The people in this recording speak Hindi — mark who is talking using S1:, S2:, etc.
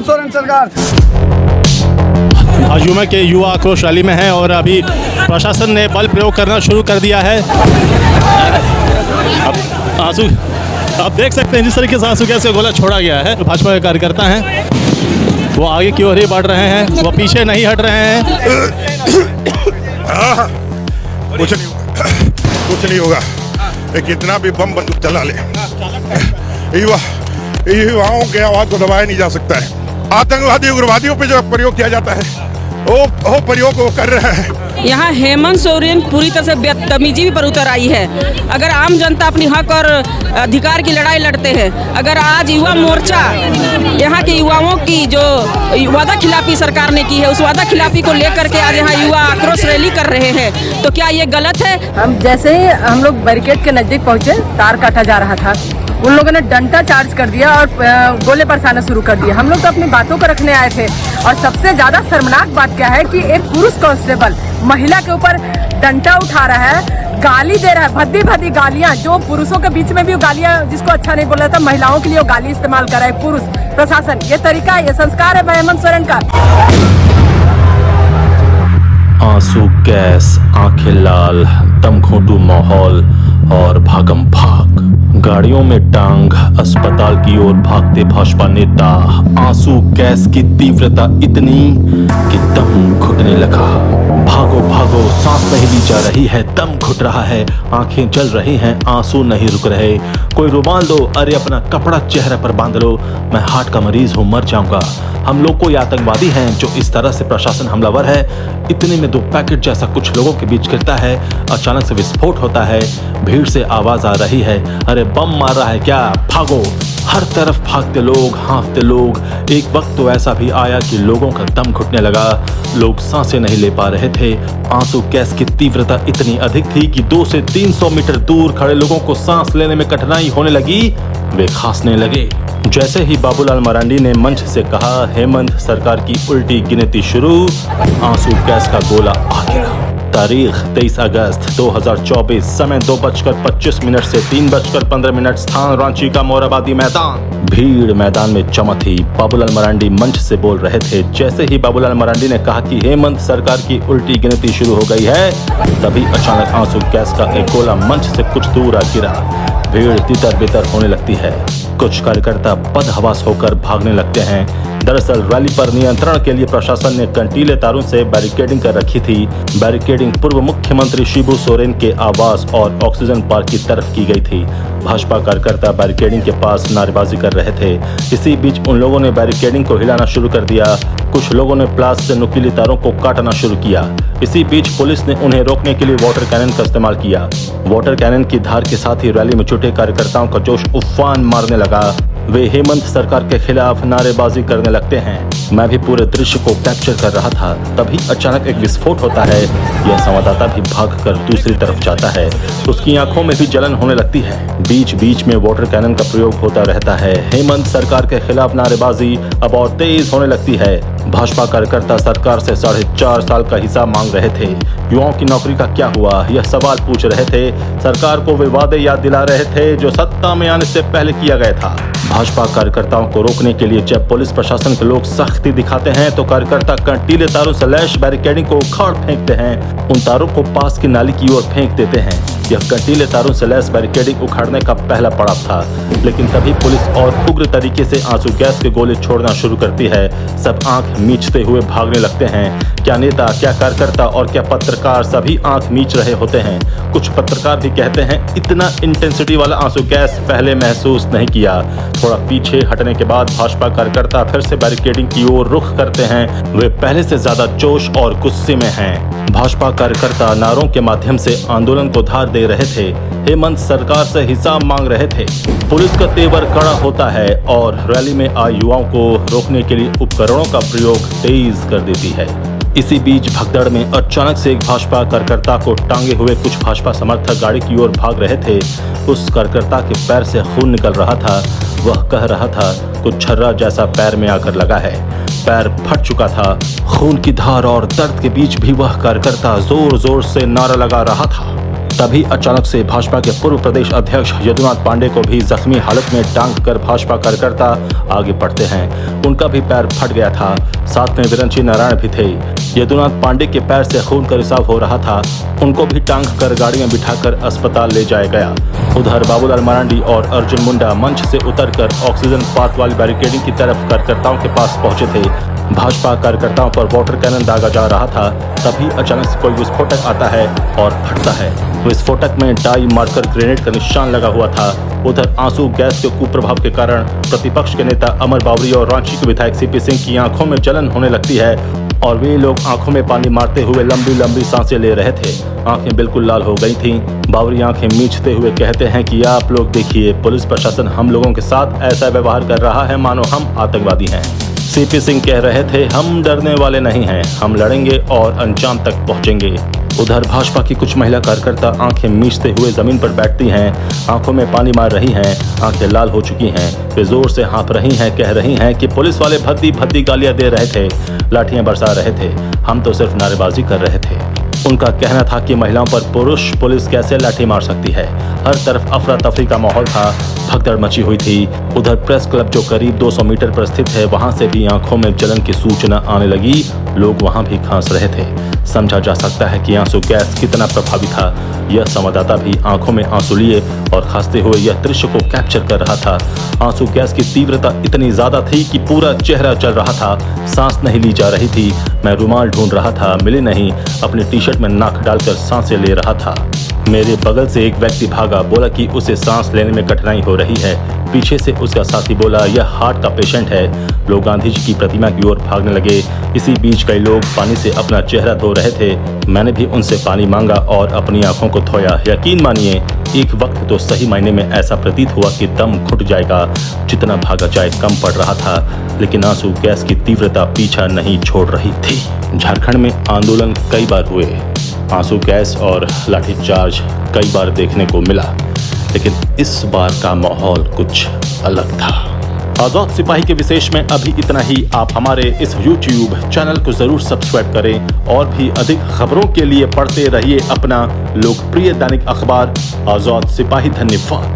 S1: हेमंत सोरेन सरकार।
S2: भाजपा के युवा आक्रोश रैली में हैं और अभी प्रशासन ने बल प्रयोग करना शुरू कर दिया है। अब आंसू आप देख सकते हैं जिस तरीके से आंसू गैस से गोला छोड़ा गया है। भाजपा के कार्यकर्ता हैं वो आगे की ओर ही बढ़ रहे हैं, वो पीछे नहीं हट रहे हैं।
S3: कुछ नहीं होगा। कितना भी बम बंदूक चला ले, युवाओं के आवाज को दबाया नहीं जा सकता है। आतंकवादी उग्रवादियों पे जो प्रयोग किया जाता है वो प्रयोग वो कर रहे हैं।
S4: यहाँ हेमंत सोरेन पूरी तरह से बदतमीजी पर उतर आई है। अगर आम जनता अपनी हक और अधिकार की लड़ाई लड़ते हैं, अगर आज युवा मोर्चा यहाँ के युवाओं की जो वादा खिलाफी सरकार ने की है उस वादा खिलाफी को लेकर के आज यहाँ युवा आक्रोश रैली कर रहे हैं, तो क्या ये गलत है?
S5: हम जैसे ही हम लोग बैरिकेड के नजदीक पहुँचे, तार काटा जा रहा था, उन लोगों ने डंडा चार्ज कर दिया और गोले बरसाना शुरू कर दिया। हम लोग तो अपनी बातों को रखने आए थे और सबसे ज्यादा शर्मनाक बात क्या है कि एक पुरुष कांस्टेबल महिला के ऊपर डंडा उठा रहा है, गाली दे रहा है, भद्दी भद्दी गालियां, जो पुरुषों के बीच में भी गालियां जिसको अच्छा नहीं बोल रहा था, महिलाओं के लिए वो गाली इस्तेमाल कर रहा है पुरुष प्रशासन। ये तरीका, ये संस्कार है हेमंत सोरेन का।
S6: आंसू गैस, आंखें लाल, दम घोंटू माहौल और भागम भाग, गाड़ियों में टांग अस्पताल की ओर भागते भाजपा नेता। आंसू गैस की तीव्रता इतनी कि दम घुटने लगा। भागो भागो, सांस नहीं ली जा रही है, दम घुट रहा है, आंखें जल रही हैं, आंसू नहीं रुक रहे। कोई रुमाल दो, अरे अपना कपड़ा चेहरे पर बांध लो, मैं हार्ट का मरीज हूं, मर जाऊंगा। हम लोग कोई आतंकवादी हैं जो इस तरह से प्रशासन हमलावर है। इतने में 2 पैकेट जैसा कुछ लोगों के बीच गिरता है, अचानक से विस्फोट होता है, भीड़ से आवाज आ रही है, अरे बम मार रहा है क्या, भागो। हर तरफ भागते लोग, हाँफते लोग। एक वक्त तो ऐसा भी आया कि लोगों का दम घुटने लगा, लोग सांसें नहीं ले पा रहे थे। आंसू गैस की तीव्रता इतनी अधिक थी कि 200 से 300 मीटर दूर खड़े लोगों को सांस लेने में कठिनाई होने लगी, वे खांसने लगे। जैसे ही बाबूलाल मरांडी ने मंच से कहा हेमंत सरकार की उल्टी गिनती शुरू, आंसू गैस का गोला आ गिरा। तारीख 23 अगस्त 2024, समय 2:25 से 3:15, स्थान रांची का मोरहाबादी मैदान। भीड़ मैदान में जमा थी। बाबूलाल मरांडी मंच से बोल रहे थे। जैसे ही बाबूलाल मरांडी ने कहा कि हेमंत सरकार की उल्टी गिनती शुरू हो गई है, तभी अचानक आंसू गैस का एक गोला मंच से कुछ दूर आ गिरा। भीड़ तितर बितर होने लगती है, कुछ कार्यकर्ता बदहवास होकर भागने लगते हैं। दरअसल रैली पर नियंत्रण के लिए प्रशासन ने कंटीले तारों से बैरिकेडिंग कर रखी थी। बैरिकेडिंग पूर्व मुख्यमंत्री शिबू सोरेन के आवास और ऑक्सीजन पार्क की तरफ की गई थी। भाजपा कार्यकर्ता बैरिकेडिंग के पास नारेबाजी कर रहे थे। इसी बीच उन लोगों ने बैरिकेडिंग को हिलाना शुरू कर दिया। कुछ लोगों ने प्लास से नुकीली तारों को काटना शुरू किया। इसी बीच पुलिस ने उन्हें रोकने के लिए वाटर कैनन का इस्तेमाल किया। वाटर कैनन की धार के साथ ही रैली में जुटे कार्यकर्ताओं का जोश उफान मारने लगा। वे हेमंत सरकार के खिलाफ नारेबाजी करने लगते हैं। मैं भी पूरे दृश्य को कैप्चर कर रहा था, तभी अचानक एक विस्फोट होता है। यह संवाददाता भी भागकर दूसरी तरफ जाता है, उसकी आंखों में भी जलन होने लगती है। बीच बीच में वाटर कैनन का प्रयोग होता रहता है। हेमंत सरकार के खिलाफ नारेबाजी अब और तेज होने लगती है। भाजपा कार्यकर्ता सरकार से 4.5 साल का हिसाब मांग रहे थे। युवाओं की नौकरी का क्या हुआ, यह सवाल पूछ रहे थे। सरकार को वे वादे याद दिला रहे थे जो सत्ता में आने से पहले किया गया था। भाजपा कार्यकर्ताओं को रोकने के लिए जब पुलिस प्रशासन के लोग सख्ती दिखाते हैं तो कार्यकर्ता कंटीले तारों से लैश बैरिकेडिंग को उखाड़ फेंकते हैं। उन तारों को पास की नाली की ओर फेंक देते हैं। यह कंटीले तारों से लैस बैरिकेडिंग उखाड़ने का पहला पड़ाव था, लेकिन तभी पुलिस और उग्र तरीके से आंसू गैस के गोले छोड़ना शुरू करती है। सब आंख मीचते हुए भागने लगते हैं। क्या नेता, क्या कार्यकर्ता और क्या पत्रकार, सभी आंख मीच रहे होते हैं। कुछ पत्रकार भी कहते हैं इतना इंटेंसिटी वाला आंसू गैस पहले महसूस नहीं किया। थोड़ा पीछे हटने के बाद भाजपा कार्यकर्ता फिर से बैरिकेडिंग की ओर रुख करते हैं। वे पहले से ज्यादा जोश और गुस्से में हैं। भाजपा कार्यकर्ता नारों के माध्यम से आंदोलन को धार दे रहे थे। हेमंत सरकार से हिसाब मांग रहे थे। पुलिस का तेवर कड़ा होता है और रैली में आए युवाओं को रोकने के लिए उपकरणों का प्रयोग तेज कर देती है। इसी बीच भगदड़ में अचानक से एक भाजपा कार्यकर्ता को टांगे हुए कुछ भाजपा समर्थक गाड़ी की ओर भाग रहे थे। उस कार्यकर्ता के पैर से खून निकल रहा था। वह कह रहा था कुछ छर्रा जैसा पैर में आकर लगा है। पैर फट चुका था। खून की धार और दर्द के बीच भी वह कार्यकर्ता जोर जोर से नारा लगा रहा था। तभी अचानक से भाजपा के पूर्व प्रदेश अध्यक्ष यदुनाथ पांडे को भी जख्मी हालत में टांग कर भाजपा कार्यकर्ता आगे बढ़ते हैं। उनका भी पैर फट गया था, साथ में विरंची नारायण भी थे। यदुनाथ पांडे के पैर से खून का रिसाव हो रहा था, उनको भी टांग कर गाड़ी में बिठाकर अस्पताल ले जाया गया। उधर बाबूलाल मरांडी और अर्जुन मुंडा मंच से उतरकर ऑक्सीजन पार्क वाली बैरिकेडिंग की तरफ कार्यकर्ताओं के पास पहुंचे थे। भाजपा कार्यकर्ताओं पर वाटर कैनन दागा जा रहा था, तभी अचानक से कोई विस्फोटक आता है और फटता है। विस्फोटक में डाई मार्कर ग्रेनेड का निशान लगा हुआ था। उधर आंसू गैस के कुप्रभाव के कारण प्रतिपक्ष के नेता अमर बावरी और रांची के विधायक सीपी सिंह की आंखों में जलन होने लगती है और वे लोग आंखों में पानी मारते हुए लंबी लंबी सांसें ले रहे थे। आंखें बिल्कुल लाल हो गई थीं। बावरी आंखें मींचते हुए कहते हैं कि आप लोग देखिए, पुलिस प्रशासन हम लोगों के साथ ऐसा व्यवहार कर रहा है मानो हम आतंकवादी हैं। सीपी सिंह कह रहे थे, हम डरने वाले नहीं हैं, हम लड़ेंगे और अंजाम तक पहुंचेंगे। उधर भाजपा की कुछ महिला कार्यकर्ता आंखें मीचते हुए जमीन पर बैठती हैं, आंखों में पानी मार रही हैं, आंखें लाल हो चुकी हैं। वे जोर से हाँफ रही हैं, कह रही हैं कि पुलिस वाले भद्दी भद्दी गालियां दे रहे थे, लाठियां बरसा रहे थे, हम तो सिर्फ नारेबाजी कर रहे थे। उनका कहना था कि महिलाओं पर पुरुष पुलिस कैसे लाठी मार सकती है। हर तरफ अफरा तफरी का माहौल था, भगदड़ मची हुई थी। उधर प्रेस क्लब जो करीब 200 मीटर पर स्थित है, वहां से भी आंखों में जलन की सूचना आने लगी। लोग वहां भी खांस रहे थे। समझा जा सकता है कि आंसू गैस कितना प्रभावी था। यह संवाददाता भी आंखों में आंसू लिए और खांसते हुए यह दृश्य को कैप्चर कर रहा था। आंसू गैस की तीव्रता इतनी ज्यादा थी कि पूरा चेहरा जल रहा था, सांस नहीं ली जा रही थी। मैं रुमाल ढूंढ रहा था, मिली नहीं, अपनी टी शर्ट में नाक डालकर सांसें ले रहा था। मेरे बगल से एक व्यक्ति भागा, बोला कि उसे सांस लेने में कठिनाई हो रही है। पीछे से उसका साथी बोला, यह हार्ट का पेशेंट है। लोग गांधी जी की प्रतिमा की ओर भागने लगे। इसी बीच कई लोग पानी से अपना चेहरा धो रहे थे। मैंने भी उनसे पानी मांगा और अपनी आंखों को धोया। यकीन मानिए, एक वक्त तो सही मायने में ऐसा प्रतीत हुआ कि दम घुट जाएगा। जितना भागा जाए कम पड़ रहा था, लेकिन आंसू गैस की तीव्रता पीछा नहीं छोड़ रही थी। झारखंड में आंदोलन कई बार हुए, आंसू गैस और लाठीचार्ज कई बार देखने को मिला, लेकिन इस बार का माहौल कुछ अलग था। आजाद सिपाही के विशेष में अभी इतना ही। आप हमारे इस YouTube चैनल को जरूर सब्सक्राइब करें और भी अधिक खबरों के लिए पढ़ते रहिए अपना लोकप्रिय दैनिक अखबार आजाद सिपाही। धन्यवाद।